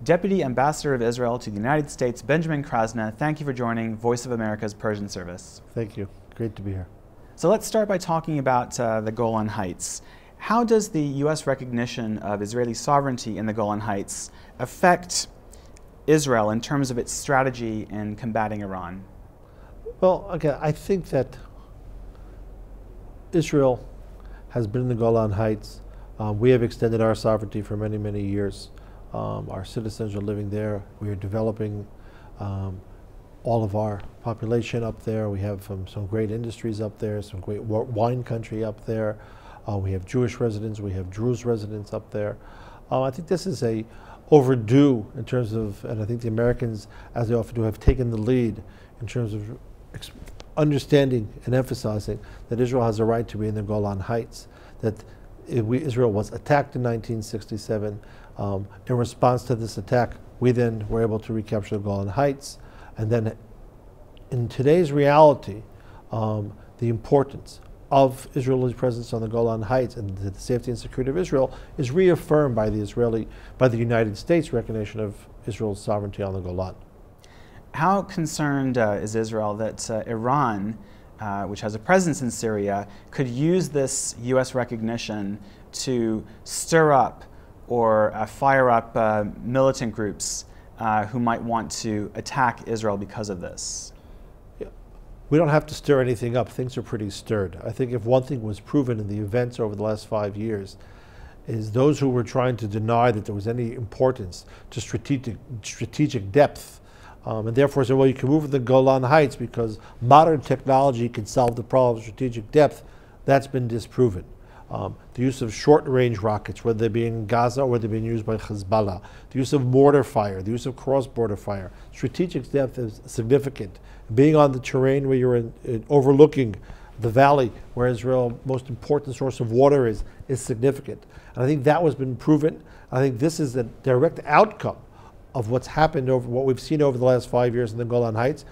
Deputy Ambassador of Israel to the United States, Benjamin Krasna, thank you for joining Voice of America's Persian Service. Thank you. Great to be here. So let's start by talking about the Golan Heights. How does the U.S. recognition of Israeli sovereignty in the Golan Heights affect Israel in terms of its strategy in combating Iran? Well, again, I think that Israel has been in the Golan Heights. We have extended our sovereignty for many, many years. Our citizens are living there. We are developing all of our population up there. We have some great industries up there, some great wine country up there. We have Jewish residents, we have Druze residents up there. I think this is overdue in terms of, and I think the Americans, as they often do, have taken the lead in terms of understanding and emphasizing that Israel has a right to be in the Golan Heights, that Israel was attacked in 1967. In response to this attack, we then were able to recapture the Golan Heights. And then in today's reality, the importance of Israel's presence on the Golan Heights and the safety and security of Israel is reaffirmed by the United States recognition of Israel's sovereignty on the Golan. How concerned is Israel that Iran, which has a presence in Syria, could use this U.S. recognition to stir up or fire up militant groups who might want to attack Israel because of this? Yeah. We don't have to stir anything up. Things are pretty stirred. I think if one thing was proven in the events over the last 5 years, is those who were trying to deny that there was any importance to strategic depth, and therefore say, well, you can move to the Golan Heights because modern technology can solve the problem of strategic depth. That's been disproven. The use of short-range rockets, whether they be in Gaza or whether they're being used by Hezbollah, the use of mortar fire, the use of cross-border fire. Strategic depth is significant. Being on the terrain where you're overlooking the valley where Israel's most important source of water is significant. And I think that has been proven. I think this is a direct outcome of what's happened what we've seen over the last 5 years in the Golan Heights,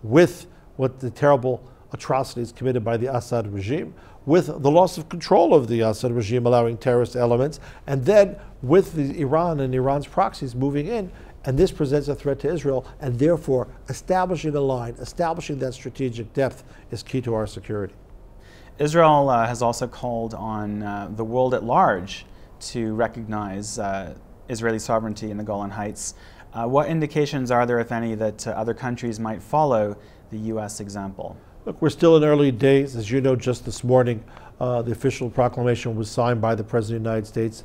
with what the terrible atrocities committed by the Assad regime, with the loss of control of the Assad regime allowing terrorist elements, and then with Iran and Iran's proxies moving in. And this presents a threat to Israel, and therefore establishing a line, establishing that strategic depth is key to our security. Israel has also called on the world at large to recognize Israeli sovereignty in the Golan Heights. What indications are there, if any, that other countries might follow the U.S. example? Look, we're still in early days. As you know, just this morning, the official proclamation was signed by the President of the United States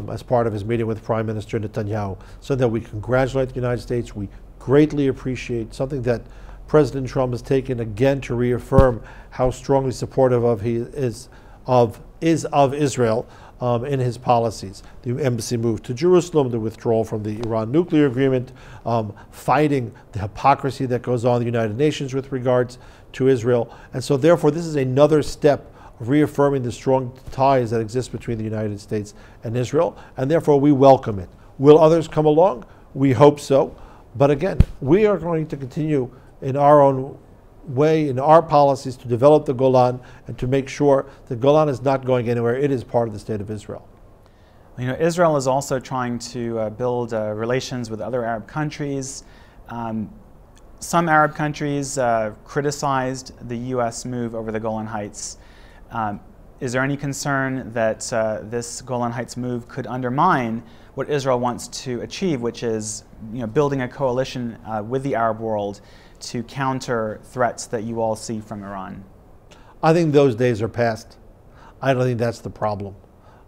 as part of his meeting with Prime Minister Netanyahu, so that we congratulate the United States. We greatly appreciate something that President Trump has taken again to reaffirm how strongly supportive he is of Israel in his policies. The embassy move to Jerusalem, the withdrawal from the Iran nuclear agreement, fighting the hypocrisy that goes on in the United Nations with regards to Israel. And so therefore this is another step of reaffirming the strong ties that exist between the United States and Israel, and therefore we welcome it. Will others come along? We hope so. But again, we are going to continue in our own way, in our policies, to develop the Golan and to make sure the Golan is not going anywhere. It is part of the state of Israel. You know, Israel is also trying to build relations with other Arab countries. Some Arab countries criticized the U.S. move over the Golan Heights. Is there any concern that this Golan Heights move could undermine what Israel wants to achieve, which is, building a coalition with the Arab world to counter threats that you all see from Iran? I think those days are past. I don't think that's the problem.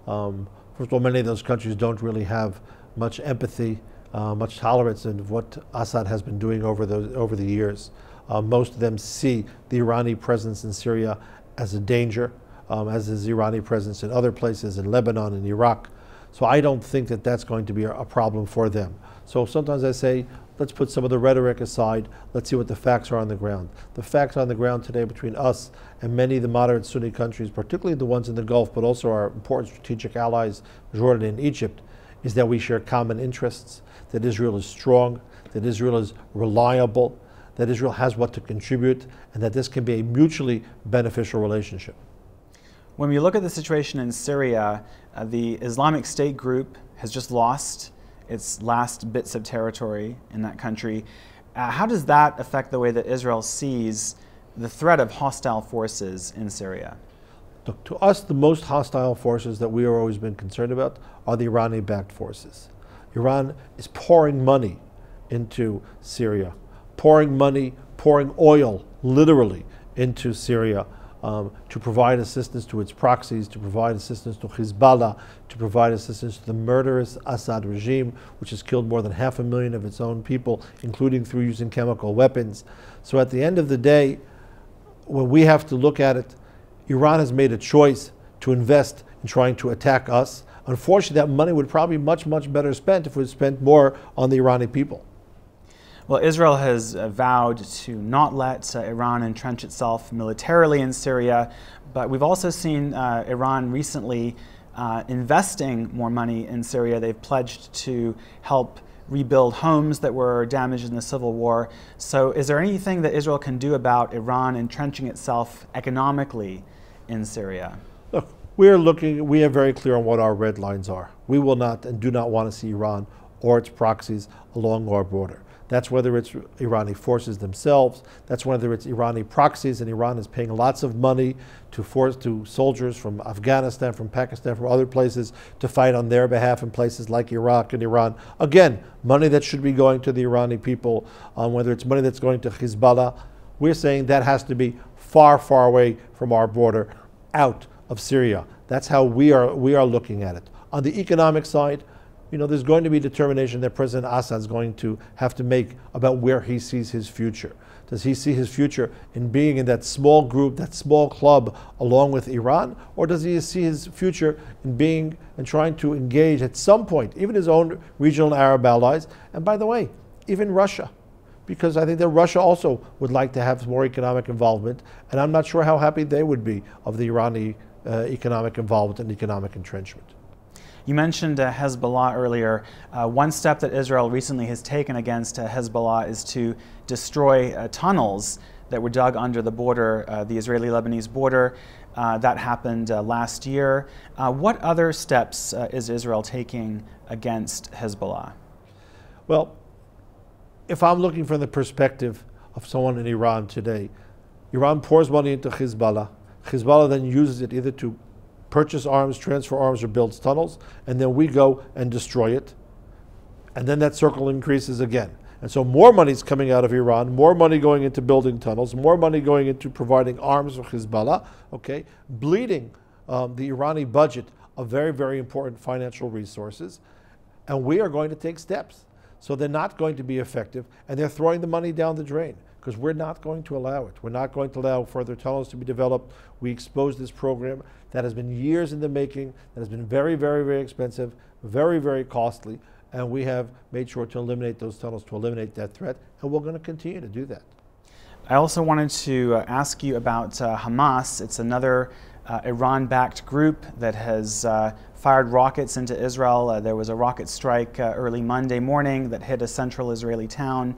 First of all, many of those countries don't really have much empathy, much tolerance in what Assad has been doing over the years. Most of them see the Iranian presence in Syria as a danger, as is the Iranian presence in other places, in Lebanon and Iraq. So I don't think that that's going to be a problem for them. So sometimes I say, let's put some of the rhetoric aside. Let's see what the facts are on the ground. The facts on the ground today between us and many of the moderate Sunni countries, particularly the ones in the Gulf, but also our important strategic allies, Jordan and Egypt, is that we share common interests, that Israel is strong, that Israel is reliable, that Israel has what to contribute, and that this can be a mutually beneficial relationship. When we look at the situation in Syria, the Islamic State group has just lost its last bits of territory in that country. How does that affect the way that Israel sees the threat of hostile forces in Syria? Look, to us, the most hostile forces that we have always been concerned about are the Iranian-backed forces. Iran is pouring money into Syria, pouring money, pouring oil, literally, into Syria to provide assistance to its proxies, to provide assistance to Hezbollah, to provide assistance to the murderous Assad regime, which has killed more than 500,000 of its own people, including through using chemical weapons. So at the end of the day, when we have to look at it, Iran has made a choice to invest in trying to attack us. Unfortunately, that money would probably be much, much better spent if it was spent more on the Iranian people. Well, Israel has vowed to not let Iran entrench itself militarily in Syria, but we've also seen Iran recently investing more money in Syria. They've pledged to help rebuild homes that were damaged in the civil war. So is there anything that Israel can do about Iran entrenching itself economically in Syria? Look, we are very clear on what our red lines are. We will not and do not want to see Iran or its proxies along our border. That's whether it's Iranian forces themselves, that's whether it's Iranian proxies, and Iran is paying lots of money to soldiers from Afghanistan, from Pakistan, from other places to fight on their behalf in places like Iraq and Iran. Again, money that should be going to the Iranian people, whether it's money that's going to Hezbollah. We're saying that has to be far, far away from our border, out of Syria. That's how we are looking at it. On the economic side, there's going to be determination that President Assad is going to have to make about where he sees his future. Does he see his future in being in that small group, that small club along with Iran? Or does he see his future in being and trying to engage at some point, even his own regional Arab allies? And by the way, even Russia. Because I think that Russia also would like to have more economic involvement. And I'm not sure how happy they would be of the Iranian economic involvement and economic entrenchment. You mentioned Hezbollah earlier. One step that Israel recently has taken against Hezbollah is to destroy tunnels that were dug under the border, the Israeli-Lebanese border. That happened last year. What other steps is Israel taking against Hezbollah? Well, if I'm looking from the perspective of someone in Iran today, Iran pours money into Hezbollah. Hezbollah then uses it either to purchase arms, transfer arms, or builds tunnels, and then we go and destroy it. And then that circle increases again. And so more money is coming out of Iran, more money going into building tunnels, more money going into providing arms for Hezbollah, bleeding the Iranian budget of very, very important financial resources. And we are going to take steps. So they're not going to be effective, and they're throwing the money down the drain, because we're not going to allow it. We're not going to allow further tunnels to be developed. We exposed this program that has been years in the making, that has been very, very, very expensive, very, very costly, and we have made sure to eliminate those tunnels, to eliminate that threat, and we're going to continue to do that. I also wanted to ask you about Hamas. It's another Iran-backed group that has fired rockets into Israel. There was a rocket strike early Monday morning that hit a central Israeli town.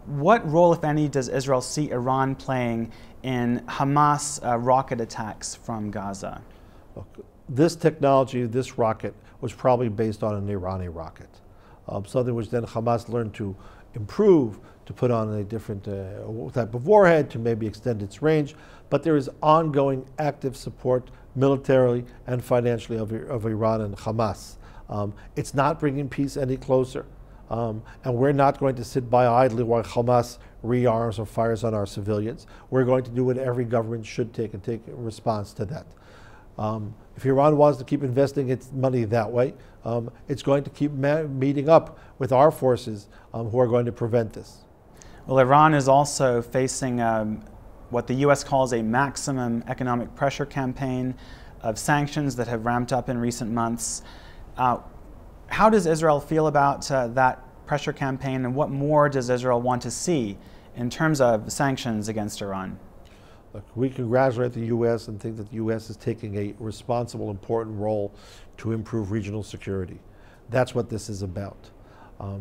What role, if any, does Israel see Iran playing in Hamas rocket attacks from Gaza? Look, this technology, this rocket, was probably based on an Iranian rocket, something which then Hamas learned to improve, to put on a different type of warhead, to maybe extend its range. But there is ongoing active support militarily and financially of Iran and Hamas. It's not bringing peace any closer. And we're not going to sit by idly while Hamas rearms or fires on our civilians. We're going to do what every government should take and take a response to that. If Iran wants to keep investing its money that way, it's going to keep meeting up with our forces who are going to prevent this. Well, Iran is also facing what the U.S. calls a maximum economic pressure campaign of sanctions that have ramped up in recent months. How does Israel feel about that pressure campaign, and what more does Israel want to see in terms of sanctions against Iran? Look, we congratulate the U.S. and think that the U.S. is taking a responsible, important role to improve regional security. That's what this is about.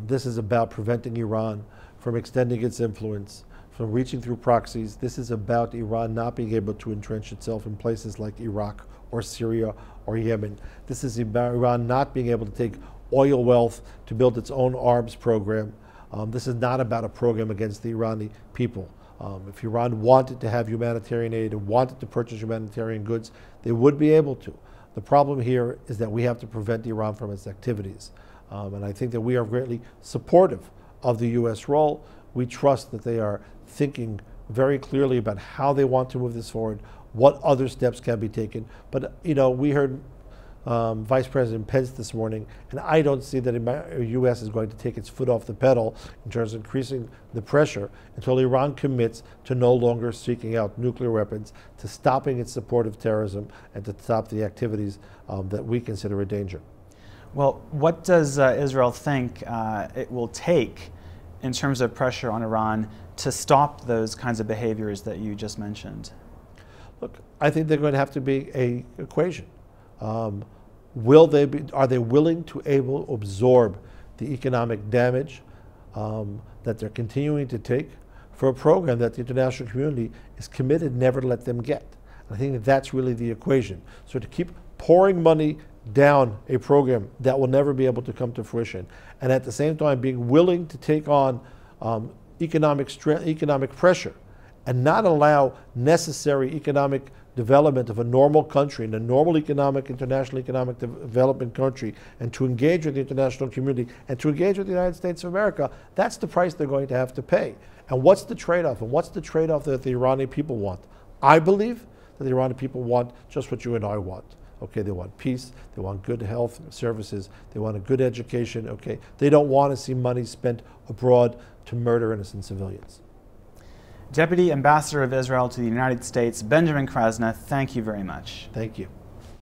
This is about preventing Iran from extending its influence, from reaching through proxies. This is about Iran not being able to entrench itself in places like Iraq or Syria or Yemen. This is about Iran not being able to take oil wealth to build its own arms program. This is not about a program against the Iranian people. If Iran wanted to have humanitarian aid and wanted to purchase humanitarian goods, they would be able to. The problem here is that we have to prevent Iran from its activities. And I think that we are greatly supportive of the U.S. role. We trust that they are thinking very clearly about how they want to move this forward, what other steps can be taken. But, you know, we heard Vice President Pence this morning, and I don't see that the U.S. is going to take its foot off the pedal in terms of increasing the pressure until Iran commits to no longer seeking out nuclear weapons, to stopping its support of terrorism, and to stop the activities that we consider a danger. Well, what does Israel think it will take in terms of pressure on Iran to stop those kinds of behaviors that you just mentioned? Look, I think they're going to have to be an equation. Are they willing to absorb the economic damage that they're continuing to take for a program that the international community is committed never to let them get? And I think that that's really the equation. So to keep pouring money down a program that will never be able to come to fruition, and at the same time being willing to take on economic pressure and not allow necessary economic development of a normal country and a normal international economic development country, and to engage with the international community and to engage with the United States of America, that's the price they're going to have to pay. And what's the trade-off? And what's the trade-off that the Iranian people want? I believe that the Iranian people want just what you and I want. Okay, they want peace, they want good health services, they want a good education, okay? They don't want to see money spent abroad to murder innocent civilians. Deputy Ambassador of Israel to the United States, Benjamin Krasna, thank you very much. Thank you.